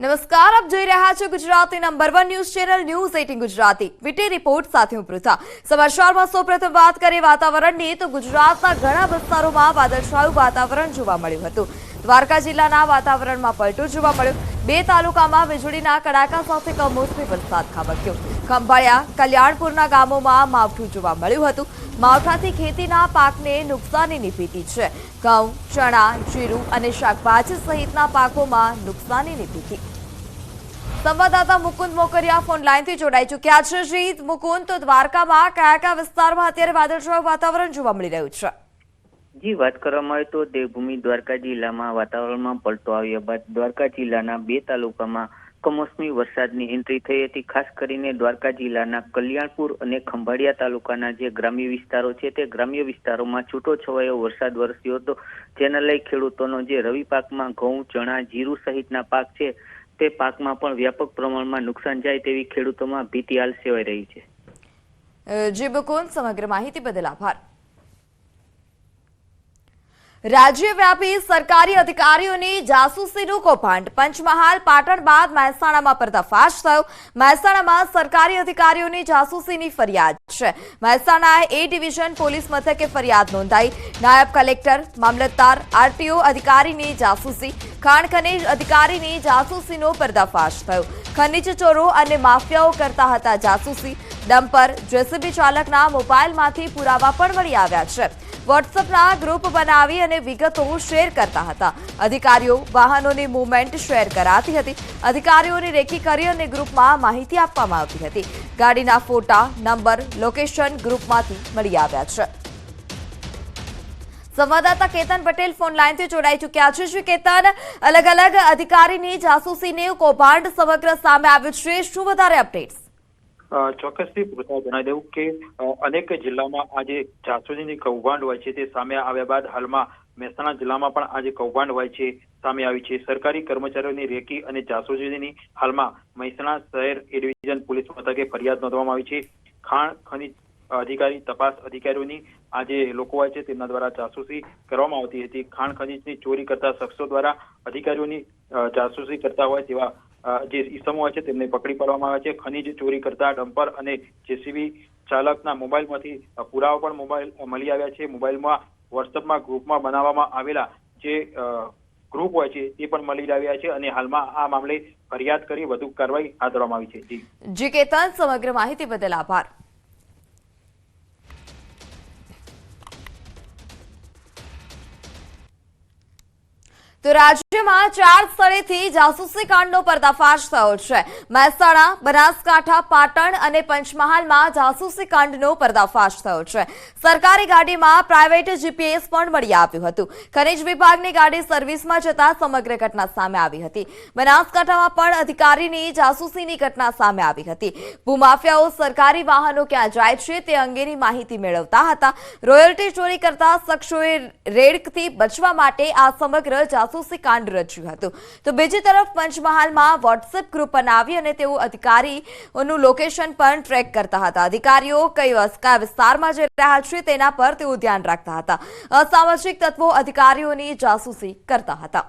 નમસ્કાર, આપ જોઈ રહ્યા છો Gujarati number 1 news channel news 18 Gujarati VT report સાથે હું પૃથા। સમાચારમાં સૌપ્રથમ વાત કરીએ વાતાવરણની તો ગુજરાતના ઘણા વિસ્તારોમાં વાદળછાયું વાતાવરણ જોવા મળ્યું હતું। દ્વારકા જિલ્લાના વાતાવરણમાં પલટો જોવા મળ્યો। બે તાલુકામાં વીજળીના કડાકા સાથે કમોસમી વરસાદ ખાબક્યો। ખંભાળિયા કલ્યાણપુરના ગામોમાં માવઠું જોવા મળ્યું હતું। માવઠાથી ખેતીના પાકને નુકસાનીની ભીતિ છે। ઘઉં, ચણા, જીરું અને શાકભાજી સહિતના પાકોમાં નુકસાનીની ભીતિ। સંવાદદાતા મુકુંદ મોકરિયા ફોન લાઈનથી જોડાઈ ચૂક્યા છે। શ્રી મુકુંદ, તો દ્વારકામાં કયા કયા વિસ્તારમાં અત્યારે વાદળછાયું વાતાવરણ જોવા મળી રહ્યું છે? જી, વાત કરવામાં આવે તો દેવભૂમિ દ્વારકા જિલ્લામાં વાતાવરણમાં પલટો આવ્યા બાદ દ્વારકા જિલ્લાના બે તાલુકામાં કમોસમી વરસાદની એન્ટ્રી થઈ હતી। ખાસ કરીને દ્વારકા જિલ્લાના કલ્યાણપુર અને ખંભાળિયા તાલુકાના જે ગ્રામ્ય વિસ્તારો છે તે ગ્રામ્ય વિસ્તારોમાં છૂટો છવાયો વરસાદ વરસ્યો હતો, જેને લઈ ખેડૂતોનો જે રવિ પાકમાં ઘઉં, ચણા, જીરું સહિતના પાક છે તે પાકમાં પણ વ્યાપક પ્રમાણમાં નુકસાન જાય તેવી ખેડૂતોમાં ભીતિ હાલ સેવાઈ રહી છે। જી મુકુંદ, સમગ્ર માહિતી બદલ આભાર। રાજ્યવ્યાપી સરકારી અધિકારીઓની જાસૂસીનું કૌભાંડ। પંચમહાલ, પાટણ બાદ મહેસાણામાં પર્દાફાશ થયો। મહેસાણામાં સરકારી અધિકારીઓની જાસૂસીની ફરિયાદ છે। મહેસાણા એ ડિવિઝન પોલીસ મથકે ફરિયાદ નોંધાઈ। નાયબ કલેક્ટર, મામલતદાર, આરટીઓ અધિકારીની જાસૂસી, ખાણ ખનીજ અધિકારીની જાસૂસીનો પર્દાફાશ થયો। ખનીજ ચોરો અને માફિયાઓ કરતા હતા જાસૂસી। ડમ્પર, જેસીબી ચાલકના મોબાઈલમાંથી પુરાવા પણ મળી આવ્યા છે। વોટ્સએપના ગ્રુપ બનાવી અને વિગતો શેર કરતા હતા। અધિકારીઓ વાહનોની મૂવમેન્ટ શેર કરાતી હતી। અધિકારીઓની રેકી કરી અને ગ્રુપમાં માહિતી આપવામાં આવતી હતી। ગાડીના ફોટા, નંબર, લોકેશન ગ્રુપમાંથી મળી આવ્યા છે। સંવાદદાતા કેતન પટેલ ફોન લાઈનથી જોડાઈ ચૂક્યા છે। શ્રી કેતન, અલગ અલગ અધિકારીની જાસૂસીનું કૌભાંડ સમગ્ર સામે આવ્યું છે, શું વધારે અપડેટ્સ? ચોક્કસથી જણાવી દઉં કે અનેક જિલ્લામાં આજે જાસૂસીની કૌભાંડ હોય છે તે સામે આવ્યા બાદ હાલમાં મહેસાણા જિલ્લામાં પણ આજે કૌભાંડ હોય છે સામે આવી છે। સરકારી કર્મચારીઓની રેકી અને જાસૂસીની હાલમાં મહેસાણા શહેર એ ડિવિઝન પોલીસ મથકે ફરિયાદ નોંધવામાં આવી છે। ખાણ ખનીજ અધિકારી, તપાસ અધિકારીઓની આજે લોકો હોય છે તેમના દ્વારા જાસૂસી કરવામાં આવતી હતી। ખાણ ખનીજની ચોરી કરતા શખ્સો દ્વારા અધિકારીઓની જાસૂસી કરતા હોય તેવા જે ઈસમો હોય છે તેમને પકડી પાડવામાં આવે છે। ખનીજ ચોરી કરતા ડમ્પર અને જેસીબી ચાલકના મોબાઈલમાંથી પુરાવા પણ મળી આવ્યા છે। મોબાઈલમાં વોટ્સએપમાં ગ્રુપમાં બનાવવામાં આવેલા જે ગ્રુપ હોય છે તે પણ મળી આવ્યા છે અને હાલમાં આ મામલે ફરિયાદ કરી વધુ કાર્યવાહી હાથ ધરવામાં આવી છે। જી કેતન, સમગ્ર માહિતી બદલ આભાર। તો રાજ્યમાં 4 સ્થળેથી જાસૂસી કાંડનો પર્દાફાશ થયો છે। મહેસાણા, બનાસકાંઠા, પાટણ અને પંચમહાલમાં જાસૂસી કાંડનો પર્દાફાશ થયો છે। સરકારી ગાડીમાં પ્રાઇવેટ જીપીએસ પણ મળી આવ્યું હતું। ખનીજ વિભાગની ગાડી સર્વિસમાં જતા સમગ્ર ઘટના સામે આવી હતી। બનાસકાંઠામાં પણ અધિકારીની જાસૂસીની ઘટના સામે આવી હતી। ભૂમાફિયાઓ સરકારી વાહનો ક્યાં જાય છે તે અંગેની માહિતી મેળવતા હતા। રોયલ્ટી ચોરી કરતા શખ્સોએ રેડથી બચવા માટે આ સમગ્ર જાસૂસી કાંડ રચ્યું હતું। તો બીજી તરફ પંચમહાલમાં વોટ્સએપ ગ્રુપ બનાવી અને તેઓ અધિકારીઓનું લોકેશન પણ ટ્રેક કરતા હતા। અધિકારીઓ કયા વિસ્તારમાં જઈ રહ્યા છે તેના પર તેઓ ધ્યાન રાખતા હતા। અસામાજિક તત્વો અધિકારીઓની જાસૂસી કરતા હતા।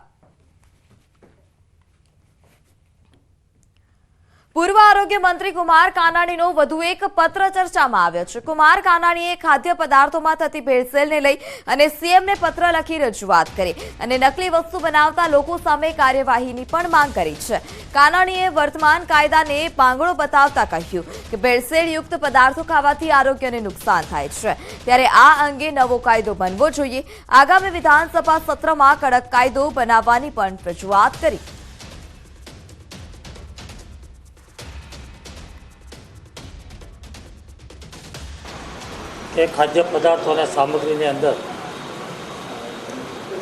પૂર્વ આરોગ્ય મંત્રી કુમાર કાનાણીનો વધુ એક પત્ર ચર્ચામાં આવ્યો છે। કુમાર કાનાણીએ ખાદ્ય પદાર્થોમાં થતી ભેળસેળને લઈ અને સીએમને પત્ર લખી રજૂઆત કરી અને નકલી વસ્તુ બનાવતા લોકો સામે કાર્યવાહીની પણ માંગ કરી છે। કાનાણીએ વર્તમાન કાયદાને પાંગળો બતાવતા કહ્યું કે ભેળસેળયુક્ત પદાર્થો ખાવાથી આરોગ્યને નુકસાન થાય છે, ત્યારે આ અંગે નવો કાયદો બનવો જોઈએ। આગામી વિધાનસભા સત્રમાં કડક કાયદો બનાવવાની પણ રજૂઆત કરી। કે ખાદ્ય પદાર્થો અને સામગ્રીની અંદર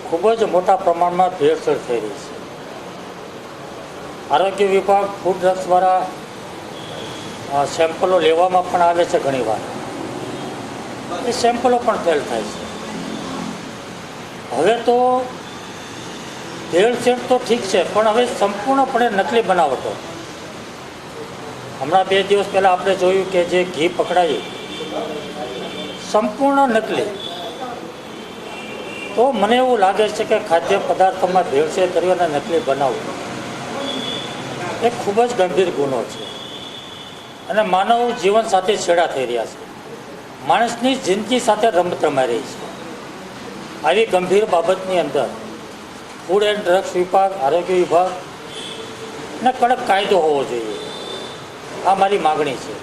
ખૂબ જ મોટા પ્રમાણમાં ભેળસેળ થઈ રહી છે। આરોગ્ય વિભાગ ફૂડ ડ્રગ્સ દ્વારા સેમ્પલો લેવામાં પણ આવે છે, ઘણીવાર એ સેમ્પલો પણ ફેલ થાય છે। હવે તો ભેળસેળ તો ઠીક છે, પણ હવે સંપૂર્ણપણે નકલી બનાવટો। હમણાં 2 દિવસ પહેલાં આપણે જોયું કે જે ઘી પકડાયું સંપૂર્ણ નકલી। તો મને એવું લાગે છે કે ખાદ્ય પદાર્થોમાં ભેળસેળ કરી અને નકલી બનાવવું એ ખૂબ જ ગંભીર ગુનો છે અને માનવ જીવન સાથે છેડા થઈ રહ્યા છે. માણસની જિંદગી સાથે રમત રમાઈ રહી છે. આવી ગંભીર બાબતની અંદર ફૂડ એન્ડ ડ્રગ્સ વિભાગ, આરોગ્ય વિભાગ ને કડક કાયદો હોવો જોઈએ. આ મારી માગણી છે.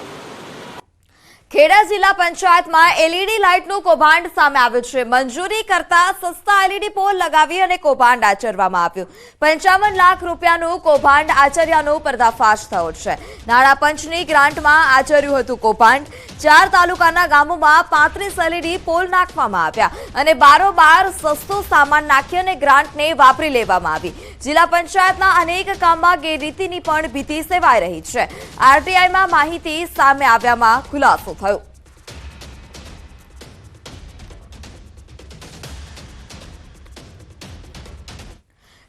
ખેડા જિલ્લા પંચાયતમાં એલઈડી લાઇટનું કૌભાંડ સામે આવ્યું છે. મંજૂરી કરતા સસ્તા એલઈડી પોલ લગાવી અને કૌભાંડ આચરવામાં આવ્યું. 55 લાખ રૂપિયાનું કૌભાંડ આચર્યાનો પર્દાફાશ થયો છે. નાણાં પંચની ગ્રાન્ટમાં આચર્યું હતું કૌભાંડ. 4 તાલુકાના ગામોમાં 35 એલઈડી પોલ નાખવામાં આવ્યા અને બારોબાર સસ્તો સામાન નાખી અને ગ્રાન્ટને વાપરી લેવામાં આવી. જિલ્લા પંચાયતના અનેક કામમાં ગેરરીતિની પણ ભીતિ સેવાઈ રહી છે. આરટીઆઈમાં માહિતી સામે આવ્યામાં ખુલાસો થયો.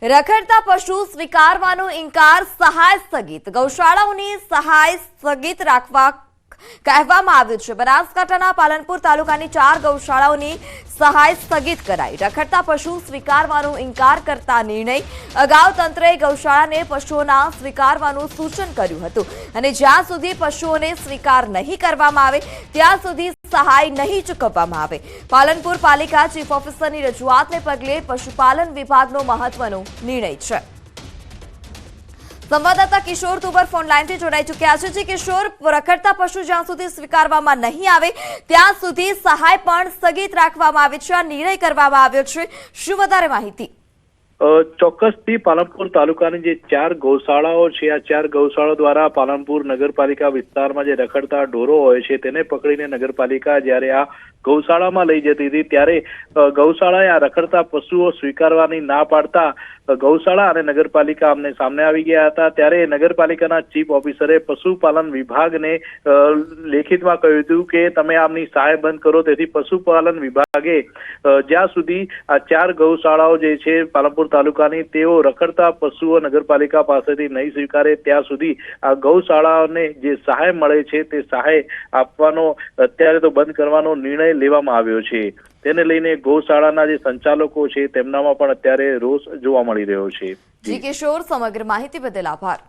રખડતા પશુ સ્વીકારવાનો ઇનકાર, સહાય સ્થગિત. ગૌશાળાઓની સહાય સ્થગિત રાખવા કહેવામાં આવ્યું છે. બનાસકાંઠાના પાલનપુર તાલુકાની 4 ગૌશાળાઓની સહાય સ્થગિત કરાઈ. રખડતા પશુ સ્વીકારવાનો ઇનકાર કરતા નિર્ણય. અગાઉ તંત્રએ ગૌશાળાને પશુઓના સ્વીકારવાનું સૂચન કર્યું હતું અને જ્યાં સુધી પશુઓને સ્વીકાર નહીં કરવામાં આવે ત્યાં સુધી સહાય નહીં ચૂકવવામાં આવે. પાલનપુર પાલિકા ચીફ ઓફિસરની રજૂઆતને પગલે પશુપાલન વિભાગનો મહત્વનો નિર્ણય છે. સંવાદદાતા કિશોર તુબર ફોન લાઈનથી જોડાઈ ચૂક્યા છે. જી કિશોર, રખડતા પશુ જ્યાં સુધી સ્વીકારવામાં નહીં આવે ત્યાં સુધી સહાય પણ સ્થગિત રાખવામાં આવે છે. આ નિર્ણય કરવામાં આવ્યો છે. શું વધારે માહિતી? ચોક્કસથી પાલનપુર તાલુકાની જે 4 ગૌશાળાઓ છે, આ 4 ગૌશાળાઓ દ્વારા પાલનપુર નગરપાલિકા વિસ્તારમાં જે રખડતા ઢોરો હોય છે તેને પકડીને નગરપાલિકા જ્યારે આ ગૌશાળામાં લઈ જતી હતી ત્યારે ગૌશાળાએ આ રખડતા પશુઓ સ્વીકારવાની ના પાડતા ગૌશાળા અને નગરપાલિકા આમને સામને આવી ગયા હતા. ત્યારે નગરપાલિકાના ચીફ ઓફિસરે પશુપાલન વિભાગને લેખિતમાં કહ્યું હતું કે તમે આમની સહાય બંધ કરો. તેથી પશુપાલન વિભાગે જ્યાં સુધી આ 4 ગૌશાળાઓ જે છે પાલનપુર તાલુકાની તેઓ રખડતા પશુઓ નગરપાલિકા પાસેથી નહીં સ્વીકારે ત્યાં સુધી આ ગૌશાળાઓને જે સહાય મળે છે તે સહાય આપવાનો અત્યારે તો બંધ કરવાનો નિર્ણય લેવામાં આવ્યો છે. તેને લઈને ગૌશાળાના જે સંચાલકો છે તેમનામાં પણ અત્યારે રોષ જોવા મળી રહ્યો છે. જી કિશોર, સમગ્ર માહિતી બદલ આભાર.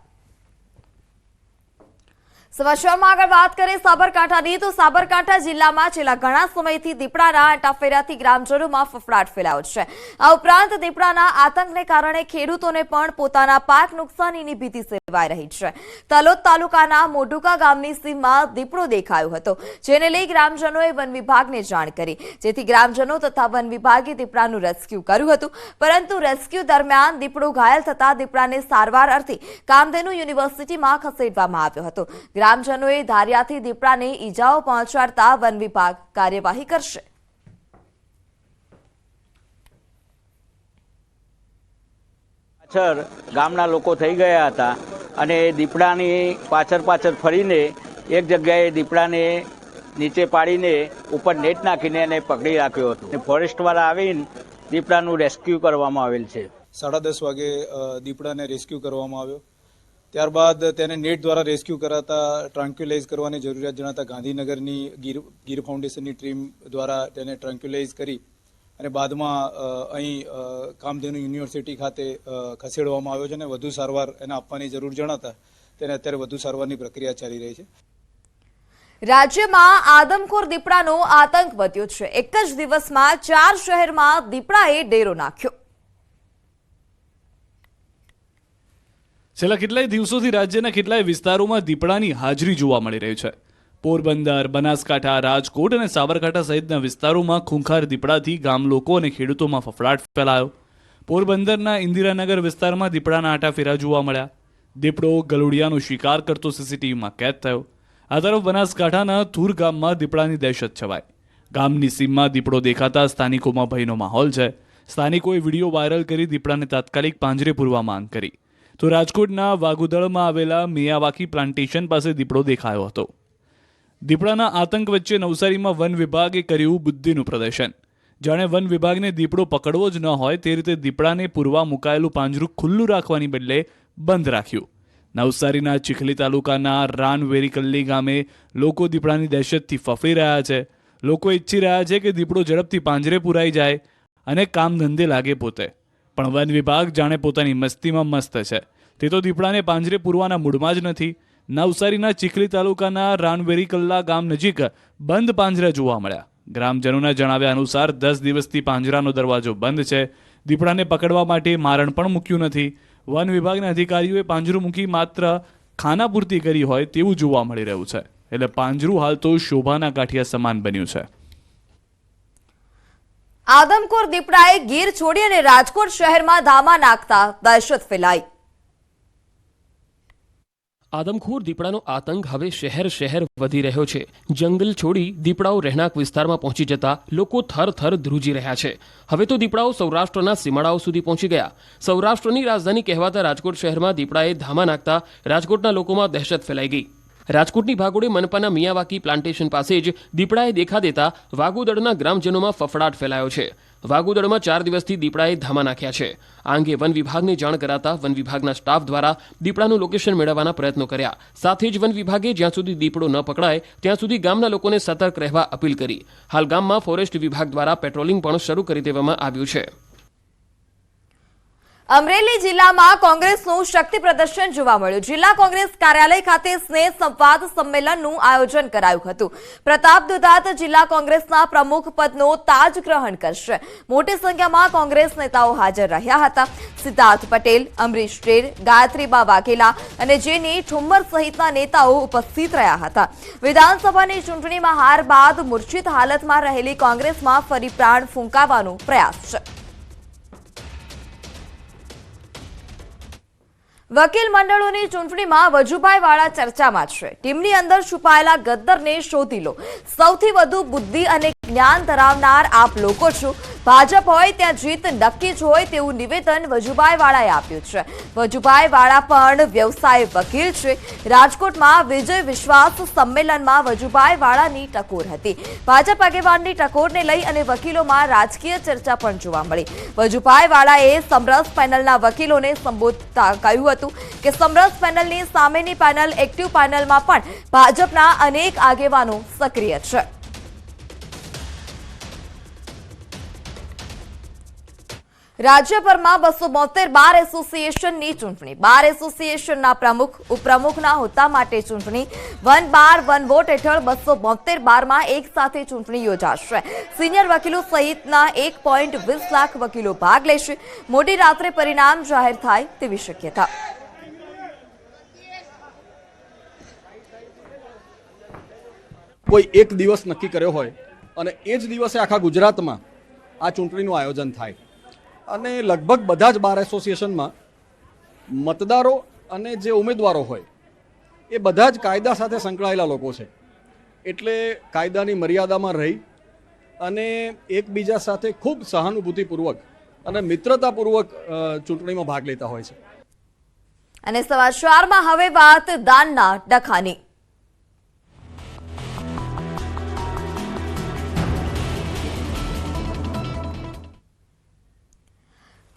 સમાચારમાં આગળ વાત કરીએ સાબરકાંઠાની, તો સાબરકાંઠા જિલ્લામાં છેલ્લા ઘણા સમયથી દીપડાના આંટાફેરાથી ગ્રામજનોમાં ફફડાટ ફેલાયો છે. આ ઉપરાંત દીપડાના આતંકને કારણે ખેડૂતોને પણ પોતાના પાક નુકસાનીની ભીતિ સેવાઈ રહી છે. તલોદ તાલુકાના મોઢુકા ગામની સીમમાં દીપડો દેખાયો હતો, જેને લઈ ગ્રામજનોએ વન વિભાગને જાણ કરી, જેથી ગ્રામજનો તથા વન વિભાગે દીપડાનું રેસ્ક્યુ કર્યું હતું. પરંતુ રેસ્ક્યુ દરમિયાન દીપડો ઘાયલ થતા દીપડાને સારવાર અર્થે કામધેનુ યુનિવર્સિટીમાં ખસેડવામાં આવ્યો હતો. ગ્રામજનોએ ધારિયાથી દીપડાને ઈજાઓ પહોંચાડતા વન વિભાગ કાર્યવાહી કરશે. પાછળ ગામના લોકો થઈ ગયા હતા અને દીપડાની પાછળ ફરીને એક જગ્યાએ દીપડાને નીચે પાડીને ઉપર નેટ નાખીને એને પકડી રાખ્યો હતો. ફોરેસ્ટવાળા આવીને દીપડાનું રેસ્ક્યુ કરવામાં આવેલ છે. 10:30 વાગે દીપડાને રેસ્ક્યુ કરવામાં આવ્યો. ત્યારબાદ તેને નેટ દ્વારા રેસ્ક્યુ કરાતા ટ્રાન્ક્યુલાઇઝ કરવાની જરૂરિયાત જણાતા ગાંધીનગરની ગીર ફાઉન્ડેશનની ટીમ દ્વારા તેને ટ્રાન્ક્યુલાઇઝ કરી અને બાદમાં અહીં કામધેનુ યુનિવર્સિટી ખાતે ખસેડવામાં આવ્યો છે અને વધુ સારવાર એને આપવાની જરૂર જણાતા તેને અત્યારે વધુ સારવારની પ્રક્રિયા ચાલી રહી છે. રાજ્યમાં આદમખોર દીપડાનો આતંક વધ્યો છે. એક જ દિવસમાં 4 શહેરમાં દીપડાએ ડેરો નાખ્યો. છેલ્લા કેટલાય દિવસોથી રાજ્યના કેટલાય વિસ્તારોમાં દીપડાની હાજરી જોવા મળી રહી છે. પોરબંદર, બનાસકાંઠા, રાજકોટ અને સાબરકાંઠા સહિતના વિસ્તારોમાં ખૂંખાર દીપડાથી ગામ લોકો અને ખેડૂતોમાં ફફડાટ ફેલાયો. પોરબંદરના ઇન્દિરાનગર વિસ્તારમાં દીપડાના આંટાફેરા જોવા મળ્યા. દીપડો ગલુડિયાનો શિકાર કરતો સીસીટીવીમાં કેદ થયો. આ તરફ બનાસકાંઠાના થુર ગામમાં દીપડાની દહેશત છવાઈ. ગામની સીમમાં દીપડો દેખાતા સ્થાનિકોમાં ભયનો માહોલ છે. સ્થાનિકોએ વિડીયો વાયરલ કરી દીપડાને તાત્કાલિક પાંજરે પૂરવા માંગ કરી. તો રાજકોટના વાગુદળમાં આવેલા મિયાવાકી પ્લાન્ટેશન પાસે દીપડો દેખાયો હતો. દીપડાના આતંક વચ્ચે નવસારીમાં વન વિભાગે કર્યું બુદ્ધિનું પ્રદર્શન. જાણે વન વિભાગને દીપડો પકડવો જ ન હોય તે રીતે દીપડાને પૂરવા મુકાયેલું પાંજરું ખુલ્લું રાખવાની બદલે બંધ રાખ્યું. નવસારીના ચીખલી તાલુકાના રાનવેરીકલ્લી ગામે લોકો દીપડાની દહેશતથી ફફડી રહ્યા છે. લોકો ઈચ્છી રહ્યા છે કે દીપડો ઝડપથી પાંજરે પુરાઈ જાય અને કામ ધંધે લાગે પોતે. પણ વન વિભાગ જાણે પોતાની મસ્તીમાં મસ્ત છે. તે તો દીપડાને પાંજરે પૂરવાના મૂડમાં જ નથી. નવસારીના ચીખલી તાલુકાના રાનવેરી કલ્લા ગામ નજીક બંધ પાંજરા જોવા મળ્યા. ગ્રામજનોના જણાવ્યા અનુસાર 10 દિવસથી પાંજરાનો દરવાજો બંધ છે. દીપડાને પકડવા માટે મારણ પણ મૂક્યું નથી. વન વિભાગના અધિકારીઓએ પાંજરું મૂકી માત્ર ખાનાપૂર્તિ કરી હોય તેવું જોવા મળી રહ્યું છે. એટલે પાંજરું હાલ તો શોભાના ગાંઠિયા સમાન બન્યું છે. આદમખોર દીપડાએ ગીર છોડી અને રાજકોટ શહેરમાં ધામા નાખતા દહેશત ફેલાઈ. આદમખોર દીપડાનો આતંક હવે શહેર વધી રહ્યો છે. જંગલ છોડી દીપડાઓ રહેણાંક વિસ્તારમાં પહોંચી જતા લોકો થર ધ્રુજી રહ્યા છે. હવે તો દીપડાઓ સૌરાષ્ટ્રના સીમાડાઓ સુધી પહોંચી ગયા. સૌરાષ્ટ્રની રાજધાની કહેવાતા રાજકોટ શહેરમાં દીપડાએ ધામા નાખતા રાજકોટના લોકોમાં દહેશત ફેલાઈ ગઈ. રાજકોટની ભાગોળે મનપાના મિયાવાકી પ્લાન્ટેશન પાસે જ દીપડાએ દેખા દેતા વાગોદડના ગ્રામજનોમાં ફફડાટ ફેલાયો છે. વાગોદડમાં 4 દિવસથી દીપડાએ ધામા નાખ્યા છે. આ અંગે વન વિભાગને જાણ કરાતા વન વિભાગના સ્ટાફ દ્વારા દીપડાનું લોકેશન મેળવવાના પ્રયત્નો કર્યા. સાથે જ વન વિભાગે જ્યાં સુધી દીપડો ન પકડાય ત્યાં સુધી ગામના લોકોને સતર્ક રહેવા અપીલ કરી. હાલ ગામમાં ફોરેસ્ટ વિભાગ દ્વારા પેટ્રોલિંગ પણ શરૂ કરી દેવામાં આવ્યું છે. અમરેલી જિલ્લામાં કોંગ્રેસનું શક્તિ પ્રદર્શન જોવા મળ્યું. જિલ્લા કોંગ્રેસ કાર્યાલય ખાતે સ્નેહ સંવાદ સંમેલનનું આયોજન કરાયું હતું. પ્રતાપ દુધાત જિલ્લા કોંગ્રેસના પ્રમુખ પદનો તાજ ગ્રહણ કરશે. મોટી સંખ્યામાં કોંગ્રેસ નેતાઓ હાજર રહ્યા હતા. સિદ્ધાર્થ પટેલ, અમરીશ શેર, ગાયત્રીબા વાઘેલા અને જેની ઠુમ્મર સહિતના નેતાઓ ઉપસ્થિત રહ્યા હતા. વિધાનસભાની ચૂંટણીમાં હાર બાદ મૂર્છિત હાલતમાં રહેલી કોંગ્રેસમાં ફરી પ્રાણ ફૂંકાવવાનો પ્રયાસ છે. વકીલ મંડળોની ચૂંટણીમાં વજુભાઈ વાળા ચર્ચામાં છે. ટીમની અંદર છુપાયેલા ગદ્દરને શોધી લો. સૌથી વધુ બુદ્ધિ અને જ્ઞાન ધરાવનાર આપ લોકો છો. ભાજપ હોય ત્યાં જીત નક્કી જ હોય તેવું નિવેદન વજુભાઈ વાળાએ આપ્યું છે. વજુભાઈ વાળા પણ વ્યવસાય વકીલ છે. રાજકોટમાં વિજય વિશ્વાસ સંમેલનમાં વજુભાઈ વાળાની ટકોર હતી. ભાજપ આગેવાનની ટકોરને લઈ અને વકીલોમાં રાજકીય ચર્ચા પણ જોવા મળી. વજુભાઈ વાળાએ સમરસ પેનલના વકીલોને સંબોધતા કહ્યું હતું કે સમરસ પેનલની સામેની પેનલ એક્ટિવ પેનલમાં પણ ભાજપના અનેક આગેવાનો સક્રિય છે. રાજ્યભરમાં 272 બાર એસોસિએશનની ચૂંટણી. બાર એસોસિએશનના પ્રમુખ ઉપપ્રમુખના હોદ્દા માટે ચૂંટણી. વન બાર વન વોટ હેઠળ 272 બારમાં એક સાથે ચૂંટણી યોજાશે. સિનિયર વકીલો સહિતના 1.20 લાખ વકીલો ભાગ લેશે. મોડી રાત્રે પરિણામ જાહેર થાય તેવી શક્યતા. કોઈ એક દિવસ નક્કી કર્યો હોય અને એ જ દિવસે આખા ગુજરાતમાં આ ચૂંટણીનું આયોજન થાય અને લગભગ બધા જ બાર એસોસિએશનમાં મતદારો અને જે ઉમેદવારો હોય એ બધા જ કાયદા સાથે સંકળાયેલા લોકો છે. એટલે કાયદાની મર્યાદામાં રહી અને એકબીજા સાથે ખૂબ સહાનુભૂતિપૂર્વક અને મિત્રતાપૂર્વક ચૂંટણીમાં ભાગ લેતા હોય છે. અને સમાચારમાં હવે વાત દાનના ડખાની.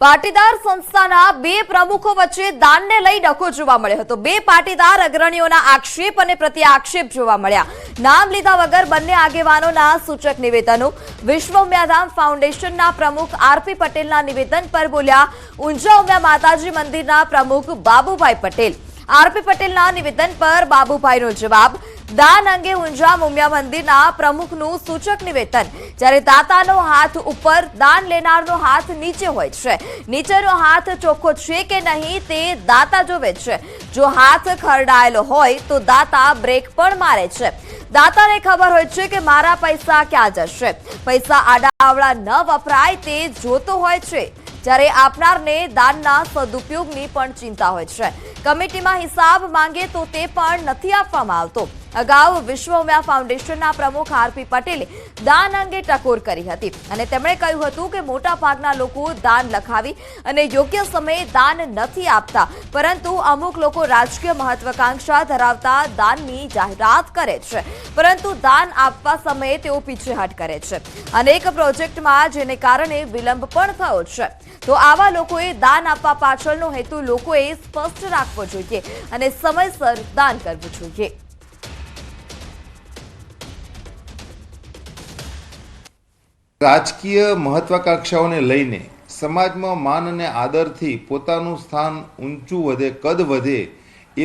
પાટીદાર સંસ્થાના 2 પ્રમુખો વચ્ચે દાનને લઈ ડખો જોવા મળ્યો હતો. 2 પાટીદાર અગ્રણીઓના આક્ષેપ અને પ્રત્યાક્ષેપ જોવા મળ્યા. નામ લીધા વગર બંને આગેવાનોના સૂચક નિવેદનો. વિશ્વ ઉમિયાધામ ફાઉન્ડેશનના પ્રમુખ આરપી પટેલના નિવેદન પર બોલ્યા ઊંઝા ઉમિયા માતાજી મંદિરના પ્રમુખ બાબુભાઈ પટેલ. આરપી પટેલના નિવેદન પર બાબુભાઈનો જવાબ. દાન અંગે ઊંઝા ઉમિયા મંદિરના પ્રમુખનું સૂચક નિવેદન. જ્યારે દાતાનો હાથ ઉપર, દાન લેનારનો હાથ નીચે હોય છે. નીચેનો હાથ ચોખ્ખો છે કે નહીં તે દાતા જોવે છે. જો હાથ ખરડાયેલો હોય તો દાતા બ્રેક પણ મારે છે. દાતાને ખબર હોય છે કે મારા પૈસા ક્યાં જશે. પૈસા આડાઅવળા ન વપરાય તે જોતો હોય છે. જ્યારે આપનારને દાનના સદુપયોગની પણ ચિંતા હોય છે. કમિટીમાં હિસાબ માંગે તો તે પણ નથી આપવામાં આવતો. અગાઉ વિશ્વ ઉમિયા ફાઉન્ડેશનના પ્રમુખ આરપી પટેલે દાન અંગે ટકોર કરી હતી અને તેમણે કહ્યું હતું કે મોટા ભાગના લોકો દાન લખાવી અને યોગ્ય સમયે દાન નથી આપતા, પરંતુ અમુક લોકો રાજકીય મહત્વાકાંક્ષા ધરાવતા દાનની જાહેરાત કરે છે, પરંતુ દાન આપવા સમયે તેઓ પીછેહટ કરે છે. અનેક પ્રોજેક્ટમાં જેને કારણે વિલંબ પણ થયો છે. તો આવા લોકોએ દાન આપવા પાછળનો હેતુ લોકોએ સ્પષ્ટ રાખવો જોઈએ અને સમયસર દાન કરવું જોઈએ. રાજકીય મહત્વાકાંક્ષાઓને લઈને સમાજમાં માન અને આદરથી પોતાનું સ્થાન ઊંચું વધે, કદ વધે,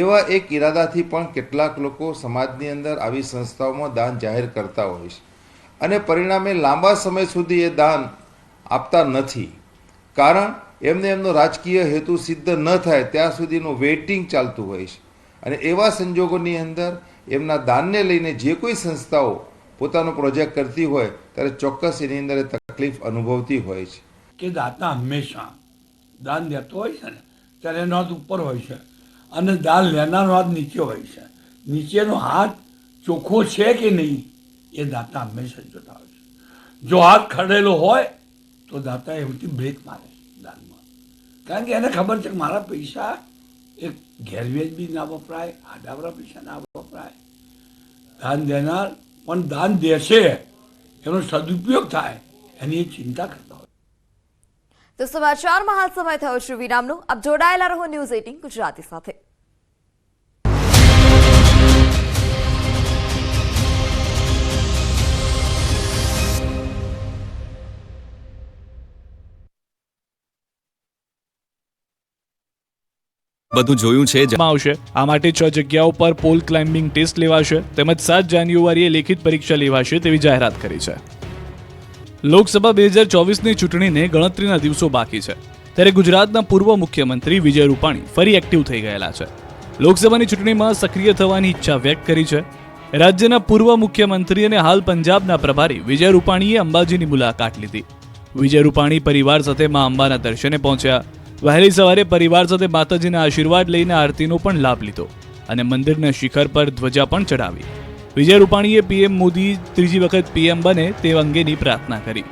એવા એક ઈરાદાથી પણ કેટલાક લોકો સમાજની અંદર આવી સંસ્થાઓમાં દાન જાહેર કરતા હોય છે અને પરિણામે લાંબા સમય સુધી એ દાન આપતા નથી. કારણ એમનો રાજકીય હેતુ સિદ્ધ ન થાય ત્યાં સુધીનું વેઇટિંગ ચાલતું હોય છે અને એવા સંજોગોની અંદર એમના દાનને લઈને જે કોઈ સંસ્થાઓ પોતાનો પ્રોજેક્ટ કરતી હોય ત્યારે ચોક્કસ એની અંદર તકલીફ અનુભવતી હોય છે. કે દાતા હંમેશા દાન દેતો હોય છે ને ત્યારે એનો હાથ ઉપર હોય છે અને દાન લેનારનો હાથ નીચે હોય છે. નીચેનો હાથ ચોખ્ખો છે કે નહીં એ દાતા હંમેશા જોતા હોય છે. જો હાથ ખડેલો હોય તો દાતા એમથી બ્રેક મારે દાનમાં, કારણ કે એને ખબર છે કે મારા પૈસા એક ગેરવેજ બી ના વપરાય, આડાવરા પૈસા ના વપરાય. દાન દેનાર પણ દાન દેશે એનો સદુપયોગ થાય એની ચિંતા કરતા હોય. તો સમાચારમાં હાલ સમય થયો છે વિરામનો. આપ જોડાયેલા રહો ન્યૂઝ 18 ગુજરાતી સાથે. બધું જોયું છે આવશે. આ માટે 6 જગ્યાઓ પર પોલ ક્લાઇમ્બિંગ ટેસ્ટ લેવાશે તેમજ 7 જાન્યુઆરીએ લેખિત પરીક્ષા લેવાશે તેવી જાહેરાત કરી છે. લોકસભા 2024ની ચૂંટણીને ગણતરીના દિવસો બાકી છે ત્યારે ગુજરાતના પૂર્વ મુખ્યમંત્રી વિજય રૂપાણી ફરી એક્ટિવ થઈ ગયેલા છે. લોકસભાની ચૂંટણીમાં સક્રિય થવાની ઈચ્છા વ્યક્ત કરી છે. રાજ્યના પૂર્વ મુખ્યમંત્રી અને હાલ પંજાબના પ્રભારી વિજય રૂપાણીએ અંબાજીની મુલાકાત લીધી. વિજય રૂપાણી પરિવાર સાથે મા અંબાના દર્શને પહોંચ્યા. વહેલી સવારે પરિવાર સાથે માતાજીના આશીર્વાદ લઈને આરતીનો પણ લાભ લીધો અને મંદિરના શિખર પર ધ્વજા પણ ચડાવી. વિજય રૂપાણીએ પીએમ મોદી ત્રીજી વખત પીએમ બને તે અંગેની પ્રાર્થના કરી.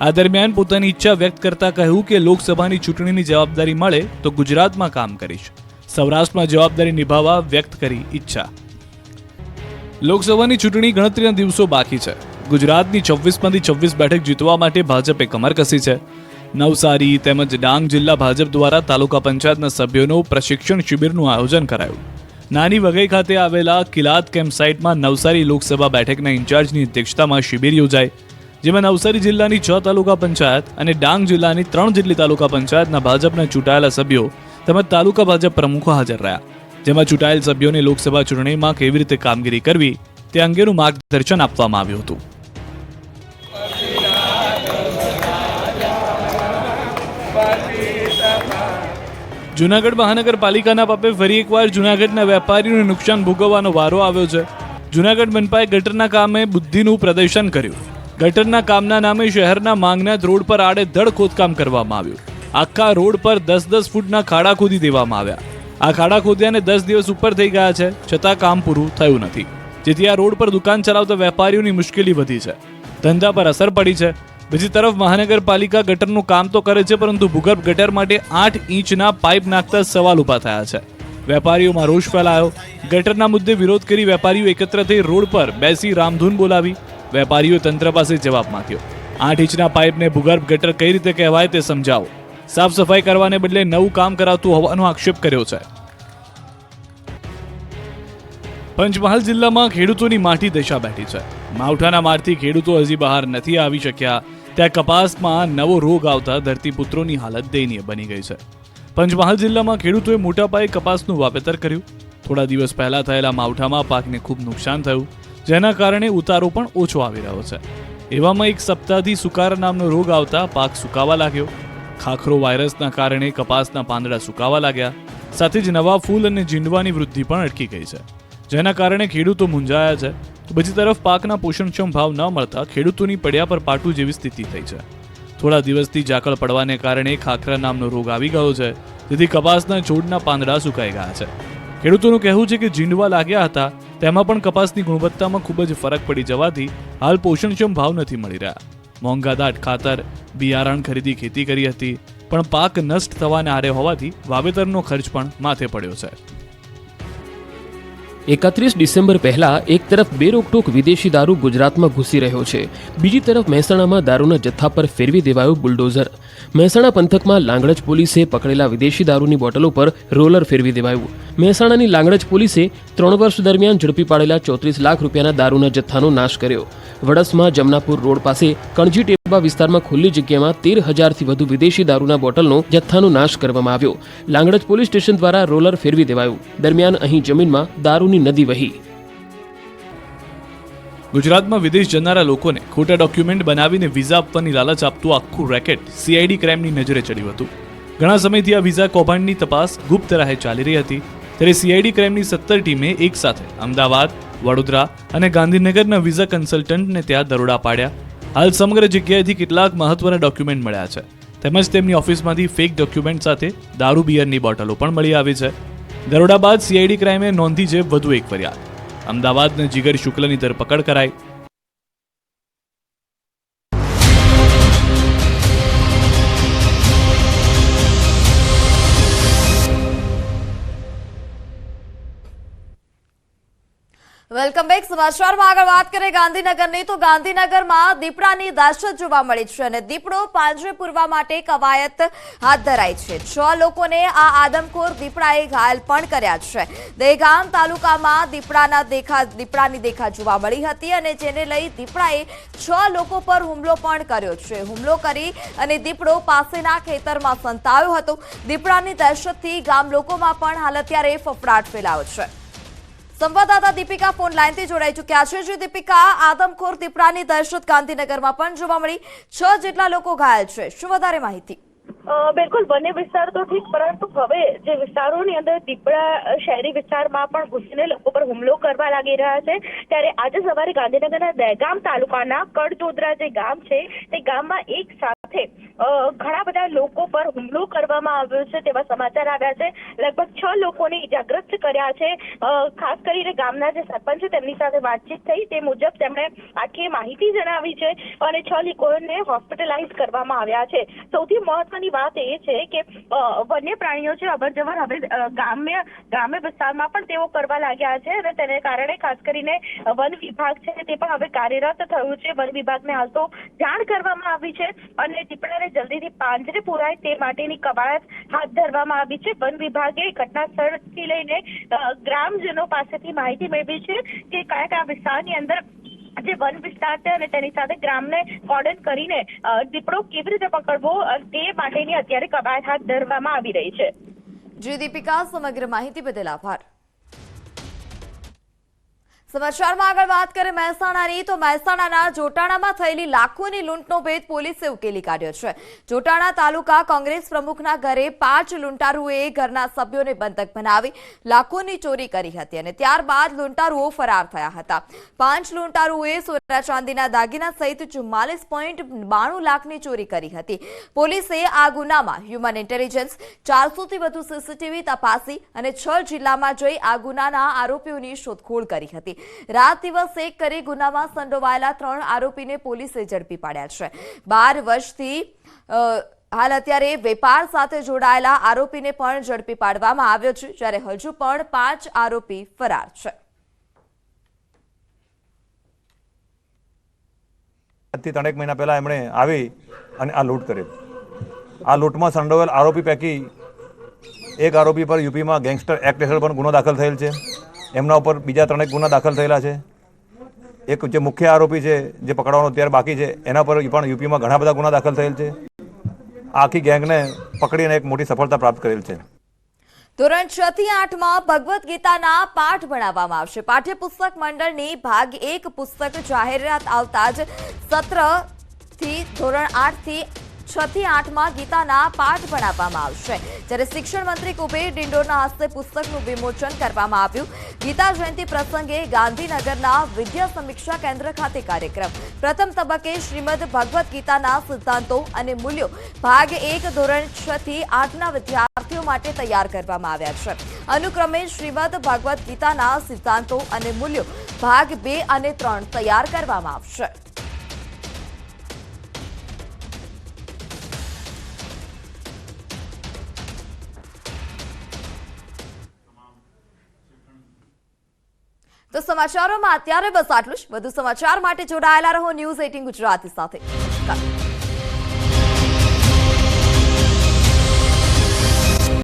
આ દરમિયાન પોતાની ઈચ્છા વ્યક્ત કરતા કહ્યું કે લોકસભાની ચૂંટણીની જવાબદારી મળે તો ગુજરાતમાં કામ કરીશ. સૌરાષ્ટ્રમાં જવાબદારી નિભાવવા વ્યક્ત કરી ઈચ્છા. લોકસભાની ચૂંટણી ગણતરીના દિવસો બાકી છે. ગુજરાતની 26માંથી 26 બેઠક જીતવા માટે ભાજપે કમર કસી છે. નવસારી તેમજ ડાંગ જિલ્લા ભાજપ દ્વારા તાલુકા પંચાયતના સભ્યોનો પ્રશિક્ષણ શિબિરનું આયોજન કરાયું. નાની વઘઈ ખાતે આવેલા કિલાત કેમ્પ સાઇટમાં નવસારી લોકસભા બેઠકના ઇન્ચાર્જની અધ્યક્ષતામાં શિબિર યોજાઈ, જેમાં નવસારી જિલ્લાની 6 તાલુકા પંચાયત અને ડાંગ જિલ્લાની 3 જેટલી તાલુકા પંચાયતના ભાજપના ચૂંટાયેલા સભ્યો તેમજ તાલુકા ભાજપ પ્રમુખો હાજર રહ્યા, જેમાં ચૂંટાયેલ સભ્યોને લોકસભા ચૂંટણીમાં કેવી રીતે કામગીરી કરવી તે અંગેનું માર્ગદર્શન આપવામાં આવ્યું હતું. જૂનાગઢ મહાનગરપાલિકાના પાપે ફરી એકવાર જૂનાગઢના વેપારીઓને નુકસાન ભોગવવાનો વારો આવ્યો છે. જૂનાગઢ મનપાએ ગટરના કામે બુદ્ધિનું પ્રદર્શન કર્યું. ગટરના કામના નામે શહેરના માંગનાથ રોડ પર આડેધડ ખોદકામ કરવામાં આવ્યું. આખા રોડ પર 10-10 ફૂટના ખાડા ખોદી દેવામાં આવ્યા. આ ખાડા ખોદ્યાને 10 દિવસ ઉપર થઈ ગયા છે, છતાં કામ પૂરું થયું નથી, જેથી આ રોડ પર દુકાન ચલાવતા વેપારીઓની મુશ્કેલી વધી છે, ધંધા પર અસર પડી છે. બીજી તરફ મહાનગરપાલિકા ગટરનું કામ તો કરે છે, પરંતુ ભૂગર્ભ ગટર માટે 8 ઇંચના પાઇપ નાખતા સવાલ ઊભા થયા છે. વેપારીઓમાં રોષ ફેલાયો. ગટરના મુદ્દે વિરોધ કરી વેપારીઓ એકત્ર થઈ રોડ પર બેસી રામધૂન બોલાવી. વેપારીઓ તંત્ર પાસે જવાબ માંગ્યો. 8 ઇંચના પાઇપને ભૂગર્ભ ગટર કઈ રીતે કહેવાય તે સમજાવો. સાફ સફાઈ કરવાને બદલે નવું કામ કરાવતું હોવાનો આક્ષેપ કર્યો છે. પંચમહાલ જિલ્લામાં ખેડૂતોની માઠી દશા બેઠી છે. માવઠાના મારથી ખેડૂતો હજી બહાર નથી આવી શક્યા. ત્યાં કપાસમાં નવો રોગ આવતા ધરતીપુત્રોની હાલત દયનીય બની ગઈ છે. પંચમહાલ જિલ્લામાં ખેડૂતોએ મોટા પાયે કપાસનું વાવેતર કર્યું. થોડા દિવસ પહેલા થયેલા માવઠામાં પાકને ખૂબ નુકસાન થયું, જેના કારણે ઉતારો પણ ઓછો આવી રહ્યો છે. એવામાં એક સપ્તાહથી સુકારા નામનો રોગ આવતા પાક સુકાવા લાગ્યો. ખાખરો વાયરસના કારણે કપાસના પાંદડા સુકાવા લાગ્યા, સાથે જ નવા ફૂલ અને જીંડવાની વૃદ્ધિ પણ અટકી ગઈ છે, જેના કારણે ખેડૂતો મૂંઝાયા છે. બીજી તરફ પાકના પોષણક્ષમ ભાવ ન મળતા ખેડૂતોની પડ્યા પર પાટું જેવી સ્થિતિ થઈ છે. થોડા દિવસથી ઝાકળ પડવાને કારણે ખાખરા નામનો રોગ આવી ગયો છે, જેથી કપાસના છોડના પાંદડા સુકાઈ ગયા છે. ખેડૂતોનું કહેવું છે કે જીંડવા લાગ્યા હતા, તેમાં પણ કપાસની ગુણવત્તામાં ખૂબ જ ફરક પડી જવાથી હાલ પોષણક્ષમ ભાવ નથી મળી રહ્યા. મોંઘાદાટ ખાતર, બિયારણ ખરીદી ખેતી કરી હતી, પણ પાક નષ્ટ થવાને આરે હોવાથી વાવેતરનો ખર્ચ પણ માથે પડ્યો છે. 31 ડિસેમ્બર પહેલા એક તરફ બેરોકટોક વિદેશી દારૂ ગુજરાતમાં ઘૂસી રહ્યો છે, બીજી તરફ મહેસાણામાં દારૂના જથ્થા પર ફેરવી દેવાયો બુલડોઝર. મહેસાણા પંથકમાં લાંગડજ પોલીસે પકડેલા વિદેશી દારૂની બોટલો પર રોલર ફેરવી દેવાયું. મહેસાણાની લાંગડજ પોલીસે 3 વર્ષ દરમિયાન ઝડપી પાડેલા 34 લાખ રૂપિયાના દારૂના જથ્થાનો નાશ કર્યો. વડસમાં જમનાપુર રોડ પાસે કણજી ટેબા વિસ્તારમાં ખુલ્લી જગ્યામાં 13,000થી વધુ વિદેશી દારૂના બોટલનો જથ્થાનો નાશ કરવામાં આવ્યો. લાંગડજ પોલીસ સ્ટેશન દ્વારા રોલર ફેરવી દેવાયું. દરમિયાન અહીં જમીનમાં દારૂની નદી વહી. ગુજરાતમાં વિદેશ જનારા લોકોને ખોટા ડોક્યુમેન્ટ બનાવીને વિઝા આપવાની લાલચ આપતું આખું રેકેટ સીઆઈડી ક્રાઇમની નજરે ચડ્યું હતું. ઘણા સમયથી આ વિઝા કૌભાંડની તપાસ ગુપ્ત રાહે ચાલી રહી હતી. ત્યારે સીઆઈડી ક્રાઇમની 17 ટીમે એક સાથે અમદાવાદ, વડોદરા અને ગાંધીનગરના વિઝા કન્સલ્ટન્ટને ત્યાં દરોડા પાડ્યા. હાલ સમગ્ર જગ્યાએથી કેટલાક મહત્વના ડોક્યુમેન્ટ મળ્યા છે. તેમજ તેમની ઓફિસમાંથી ફેક ડોક્યુમેન્ટ સાથે દારૂ બિયરની બોટલો પણ મળી આવી છે. દરોડા બાદ સીઆઈડી ક્રાઇમે નોંધી છે વધુ એક ફરિયાદ. અમદાવાદના જીગર શુક્લની ધરપકડ કરાઈ. Welcome back. સમાચારમાં આગળ વાત કરીએ ગાંધીનગરની, તો ગાંધીનગરમાં દીપડાની દહેશત જોવા મળી છે અને દીપડો પાંજરે પૂરવા માટે કવાયત હાથ ધરાઈ છે. 6 લોકોને આ આદમખોર દીપડાએ ઘાયલ પણ કર્યા છે. દહેગામ તાલુકામાં દીપડાની દેખા જોવા મળી હતી અને જેને લઈ દીપડાએ 6 લોકો પર હુમલો પણ કર્યો છે. હુમલો કરી અને દીપડો પાસેના ખેતરમાં સંતાયો હતો. દીપડાની દહેશતથી ગામ લોકોમાં પણ હાલ અત્યારે ફફડાટ ફેલાયો છે. સંવાદદાતા દીપિકા ફોન લાઈનથી જોડાઈ ચૂક્યા છે. જે દીપિકા, આદમખોર દીપડાની દહેશત ગાંધીનગરમાં પણ જોવા મળી, 6 જેટલા લોકો ઘાયલ છે. શું વધારે માહિતી? બિલકુલ, બંને વિસ્તાર તો ઠીક, પરંતુ હવે જે વિસ્તારોની અંદર દીપડા શહેરી વિસ્તારમાં પણ ઘૂસીને લોકો પર હુમલો કરવા લાગી રહ્યા છે. ત્યારે આજે સવારે ગાંધીનગરના દહેગામ તાલુકાના કડદોદરા જે ગામ છે તે ગામમાં એક સાથે ઘણા બધા લોકો પર હુમલો કરવામાં આવ્યો છે તેવા સમાચાર આવ્યા છે. લગભગ 6 લોકોને ઇજાગ્રસ્ત કર્યા છે. ખાસ કરીને ગામના જે સરપંચ છે તેમની સાથે વાતચીત થઈ તે મુજબ તેમણે આખી માહિતી જણાવી છે અને 6 લોકોને હોસ્પિટલાઇઝ કરવામાં આવ્યા છે. સૌથી મહત્વની વાત એ છે કે વન્ય પ્રાણીઓ છે અવરજવર હવે ગ્રામ્ય વિસ્તારમાં પણ તેઓ કરવા લાગ્યા છે અને તેને કારણે ખાસ કરીને વન વિભાગ છે તે પણ હવે કાર્યરત થયું છે. વન વિભાગને હાલ તો જાણ કરવામાં આવી છે અને દીપડાને જલ્દીથી પાંજરે પુરાય તે માટેની કવાયત હાથ ધરવામાં આવી છે. વન વિભાગે ઘટના સ્થળથી લઈને ગ્રામજનો પાસેથી માહિતી મેળવી છે કે કયા વિસ્તારની અંદર જે વન વિસ્તાર છે અને તેની સાથે ગ્રામને કોર્ડન કરીને દીપડો કેવી રીતે પકડવો તે માટેની અત્યારે કવાયત હાથ ધરવામાં આવી રહી છે. જી દીપિકા, સમગ્ર માહિતી બદલ આભાર. સમાચારમાં આગળ વાત કરીએ મહેસાણાની, તો મહેસાણાના જોટાણામાં થયેલી લાખોની લૂંટનો ભેદ પોલીસે ઉકેલી કાઢ્યો છે. જોટાણા તાલુકા કોંગ્રેસ પ્રમુખના ઘરે 5 લૂંટારુઓએ ઘરના સભ્યોને બંધક બનાવી લાખોની ચોરી કરી હતી અને ત્યારબાદ લૂંટારુઓ ફરાર થયા હતા. 5 લૂંટારુઓએ સોના ચાંદીના દાગીના સહિત 44.92 લાખની ચોરી કરી હતી. પોલીસે આ ગુનામાં હ્યુમન ઇન્ટેલિજન્સ, 400થી વધુ સીસીટીવી તપાસી અને 6 જિલ્લામાં જઈ આ ગુનાના આરોપીઓની શોધખોળ કરી હતી. રાત દિવસ એક કરી ગુનામાં સંડોવાયેલા 3 આરોપીને પોલીસે ઝડપી પાડ્યા છે. 12 વર્ષથી હાલ અત્યારે વેપાર સાથે જોડાયેલા આરોપીને પણ ઝડપી પાડવામાં આવ્યો છે, જ્યારે હજુ પણ 5 આરોપી ફરાર છે. આજથી 3 મહિના પહેલા એમણે આવી અને આ લૂંટ કરી. આ લૂંટમાં સંડોવાયેલ આરોપી પૈકી એક આરોપી પર યુપીમાં ગેંગસ્ટર એક્ટ હેઠળ પણ ગુનો દાખલ થયેલ છે. એમના ઉપર બીજા 3 ગુના દાખલ થયેલા છે. એક જે મુખ્ય આરોપી છે જે પકડવાનો અત્યારે બાકી છે એના પર પણ યુપીમાં ઘણા બધા ગુના દાખલ થયેલ છે. આખી ગેંગને પકડીને એક મોટી સફળતા પ્રાપ્ત કરેલ છે. ધોરણ 6 થી 8માં ભગવદ્ ગીતાના પાઠ ભણાવવામાં આવશે. પાઠ્યપુસ્તક મંડળની ભાગ 1 પુસ્તક જાહેરાત આવતા જ સત્રથી ધોરણ 8 થી 6 થી 8માં ગીતાના પાઠ ભણાવવામાં આવશે. જ્યારે શિક્ષણ મંત્રી કુબેર ડિંડોરના હસ્તે પુસ્તકનું વિમોચન કરવામાં આવ્યું. ગીતા જયંતિ પ્રસંગે ગાંધીનગરના વિદ્યા સમીક્ષા કેન્દ્ર ખાતે કાર્યક્રમ. પ્રથમ તબક્કે શ્રીમદ ભગવદ્ ગીતાના સિદ્ધાંતો અને મૂલ્યો ભાગ 1 ધોરણ 6 થી 8ના વિદ્યાર્થીઓ માટે તૈયાર કરવામાં આવ્યા છે. અનુક્રમે શ્રીમદ ભગવદ્ ગીતાના સિદ્ધાંતો અને મૂલ્યો ભાગ 2 અને 3 તૈયાર કરવામાં આવશે. તો સમાચારોમાં અત્યારે બસ આટલું જ. વધુ સમાચાર માટે જોડાયેલા રહો ન્યૂઝ 18 ગુજરાતી સાથે. નમસ્કાર.